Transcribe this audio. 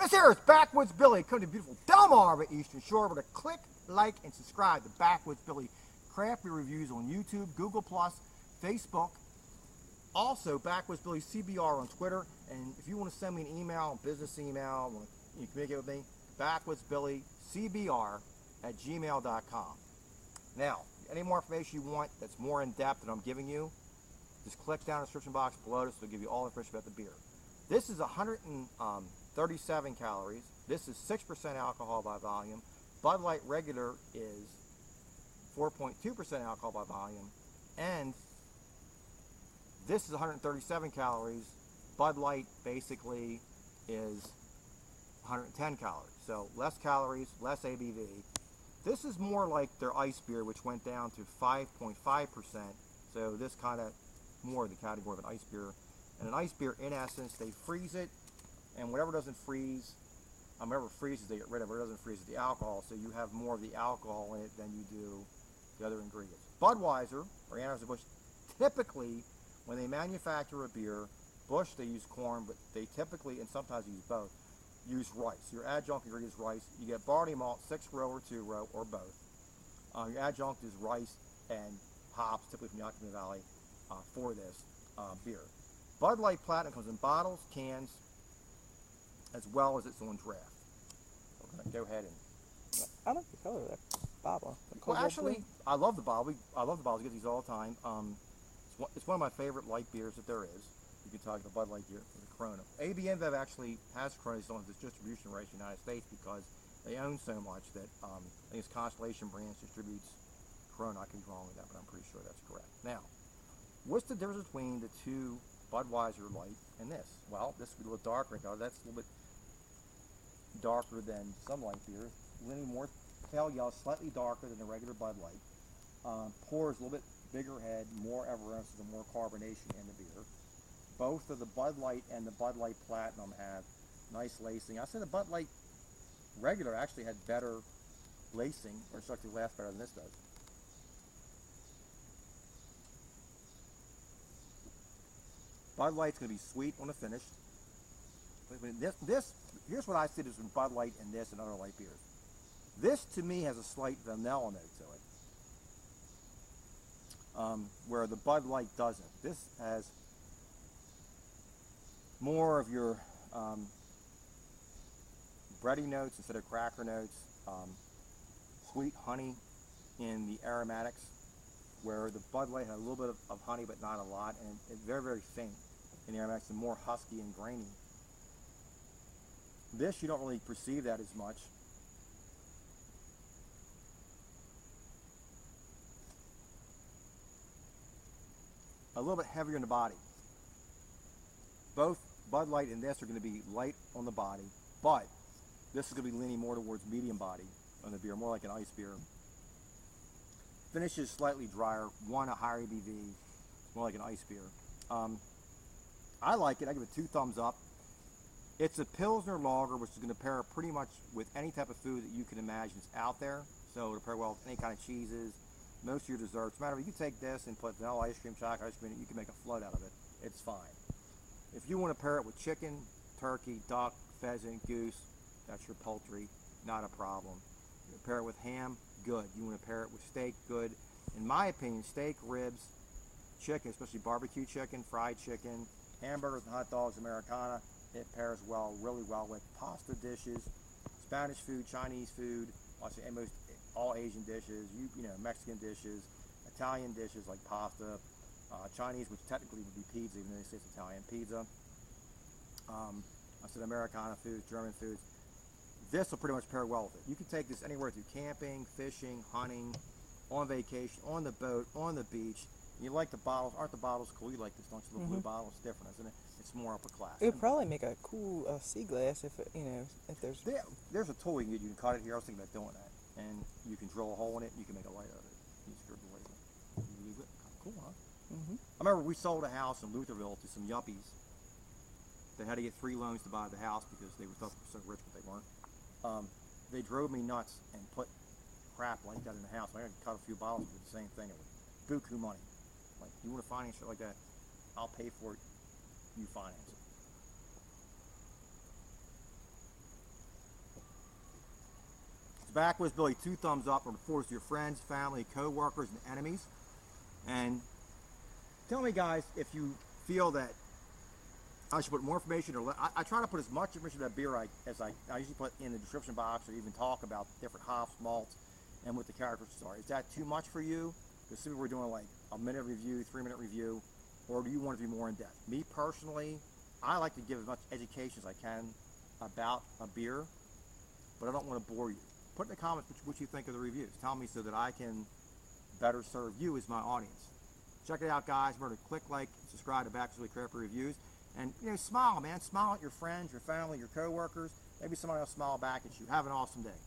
This here is Backwoods Billy, coming to beautiful Delmarva Eastern Shore, with a click, like, and subscribe to Backwoods Billy craft beer reviews on YouTube, Google+, Facebook. Also, Backwoods Billy CBR on Twitter. And if you want to send me an email, business email, you can communicate with me, backwoodsbillycbr@gmail.com. Now, any more information you want that's more in depth than I'm giving you, just click down in the description box below. This will give you all the information about the beer. This is 137 calories. This is 6% alcohol by volume. Bud Light regular is 4.2% alcohol by volume. And this is 137 calories. Bud Light basically is 110 calories. So less calories, less ABV. This is more like their ice beer, which went down to 5.5%. So this kind of more the category of an ice beer. And an ice beer, in essence, they freeze it, and whatever doesn't freeze, whatever freezes they get rid of. Whatever doesn't freeze is the alcohol, so you have more of the alcohol in it than you do the other ingredients. Budweiser, or Anheuser-Busch, typically, when they manufacture a beer, Busch, they use corn, but they typically, and sometimes use both, use rice. Your adjunct ingredient is rice. You get barley malt, 6-row or 2-row, or both. Your adjunct is rice and hops, typically from the Yakima Valley, for this beer. Bud Light Platinum comes in bottles, cans, as well as it's on draft. We're going to go ahead and... I like the color of that bottle. Well, actually, I love the bottle. I love the bottles. I get these all the time. It's one of my favorite light beers that there is. You can talk the Bud Light beer for the Corona. AB InBev actually has Corona. They don't have this distribution rights in the United States because they own so much that I think it's Constellation Brands distributes Corona. I could be wrong with that, but I'm pretty sure that's correct. Now, what's the difference between the two Budweiser Light and this? Well, this would be a little darker in color. That's a little bit darker than some light beers. A little more pale yellow, slightly darker than the regular Bud Light. Pours a little bit bigger head, more effervescence and more carbonation in the beer. Both of the Bud Light and the Bud Light Platinum have nice lacing. I said the Bud Light regular actually had better lacing, or structurally lasts better than this does. Bud Light's going to be sweet on the finish. Here's what I see between Bud Light and this and other light beers. This, to me, has a slight vanilla note to it, where the Bud Light doesn't. This has more of your bready notes instead of cracker notes, sweet honey in the aromatics, where the Bud Light had a little bit of honey but not a lot, and it's very, very faint in the aromatics and more husky and grainy. This, you don't really perceive that as much. A little bit heavier in the body. Both Bud Light and this are going to be light on the body, but this is going to be leaning more towards medium body on the beer, more like an ice beer. Finish is slightly drier, a higher ABV, more like an ice beer. I like it. I give it 2 thumbs up. It's a Pilsner Lager, which is going to pair pretty much with any type of food that you can imagine is out there. So it'll pair well with any kind of cheeses, most of your desserts. Matter of, you can take this and put vanilla ice cream, chocolate ice cream, you can make a float out of it. It's fine. If you want to pair it with chicken, turkey, duck, pheasant, goose, that's your poultry, not a problem. You pair it with ham, good. You want to pair it with steak, good. In my opinion, steak, ribs, chicken, especially barbecue chicken, fried chicken, hamburgers and hot dogs, Americana, it pairs well, really well with pasta dishes, Spanish food, Chinese food, most all Asian dishes, you know, Mexican dishes, Italian dishes like pasta, Chinese, which technically would be pizza, even though they say it's Italian, pizza. I said Americana foods, German foods. This will pretty much pair well with it. You can take this anywhere through camping, fishing, hunting, on vacation, on the boat, on the beach. You like the bottles? Aren't the bottles cool? You like this, don't you? The blue bottle, it's different, isn't it? It's more upper class. It would probably make a cool sea glass if it, if there's. There's a tool you can get. You can cut it here. I was thinking about doing that, and you can drill a hole in it. And you can make a light out of it. You screw the label. Cool, huh? I remember we sold a house in Lutherville to some yuppies. They had to get 3 loans to buy the house because they were so rich, but they weren't. They drove me nuts and put crap like that in the house. I had to cut a few bottles and do the same thing. It was buku money. Like, you want to finance shit like that? I'll pay for it. You finance it. Backwoods Billy 2 thumbs up, or forward to your friends, family, co-workers, and enemies. And tell me, guys, if you feel that I should put more information, or I try to put as much information about beer as I usually put in the description box, or even talk about different hops, malts, and what the characteristics are. Is that too much for you? Because we're doing like a minute review, 3-minute review, or do you want to be more in depth? Me personally, I like to give as much education as I can about a beer, but I don't want to bore you. Put in the comments what you think of the reviews. Tell me so that I can better serve you as my audience. Check it out, guys. Remember to click like, subscribe to Backwoods Billy Craft Beer Reviews. And, you know, smile, man. Smile at your friends, your family, your co-workers. Maybe somebody will smile back at you. Have an awesome day.